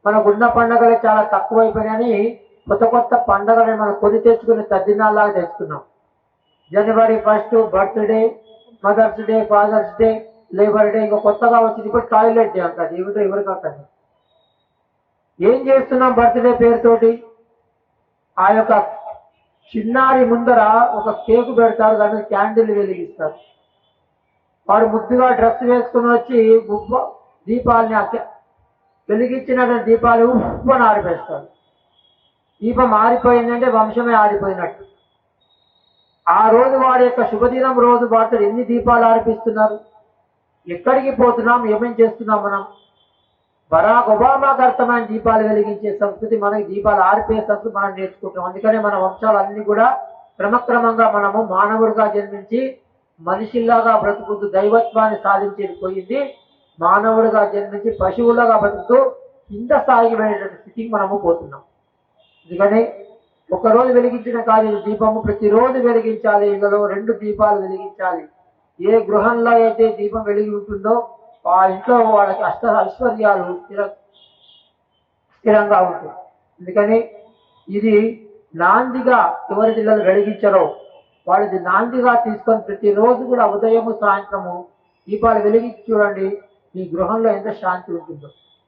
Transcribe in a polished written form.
మనకున్న పండుగలు చాలా తక్కువైపోయినాయని కొత్త కొత్త పండుగలను మనం కొని తెచ్చుకుని తద్దినాల్లాగా తెచ్చుకున్నాం. జనవరి 1 birthday, mother's day, father's day, labour day, ఇంకా కొత్తగా వచ్చింది ఇప్పుడు టాయిలెట్ డే అంటారు. ఏమిటో ఎవరికి అర్థం. ఏం చేస్తున్నాం బర్త్డే పేరుతోటి? ఆ యొక్క చిన్నారి ముందర ఒక కేకు పెడతారు, దాని మీద క్యాండిల్ వెలిగిస్తారు. వాడు ముద్దుగా డ్రెస్ వేసుకుని వచ్చి దీపాలని వెలిగించిన దీపాలు ఉప్పని ఆరిపేస్తాడు. దీపం ఆరిపోయిందంటే వంశమే ఆరిపోయినట్టు. ఆ రోజు వాడి యొక్క శుభదినం రోజు వాడు ఎన్ని దీపాలు ఆరిపిస్తున్నారు? ఎక్కడికి పోతున్నాం? ఏమేం చేస్తున్నాం మనం? బరాక్ ఒబామాకు అర్థమైన దీపాలు వెలిగించే సంస్కృతి, మనకి దీపాలు ఆరిపోయే సంస్కృతి మనం నేర్చుకుంటాం. అందుకనే మన వంశాలన్నీ కూడా క్రమక్రమంగా మనము మానవుడిగా జన్మించి మనిషిలాగా బ్రతుకుతూ దైవత్వాన్ని సాధించేది పోయింది. మానవుడిగా జన్మించి పశువులాగా బ్రతుకుతూ కింద స్థాయికి వెళ్ళేటువంటి స్థితికి మనము పోతున్నాం. అందుకని ఒకరోజు వెలిగించిన కాదు దీపము, ప్రతిరోజు వెలిగించాలి. ఇందులో 2 దీపాలు వెలిగించాలి. ఏ గృహంలో అయితే దీపం వెలిగి ఉంటుందో ఆ ఇంట్లో వాళ్ళకి ఐశ్వర్యాలు స్థిరంగా ఉంటుంది. అందుకని ఇది నాందిగా ఎవరి జిల్లాలు వెలిగించరో వాళ్ళది నాందిగా తీసుకొని ప్రతిరోజు కూడా ఉదయము సాయంత్రము దీపాలు వెలిగించి చూడండి, మీ గృహంలో ఎంత శాంతి ఉంటుందో.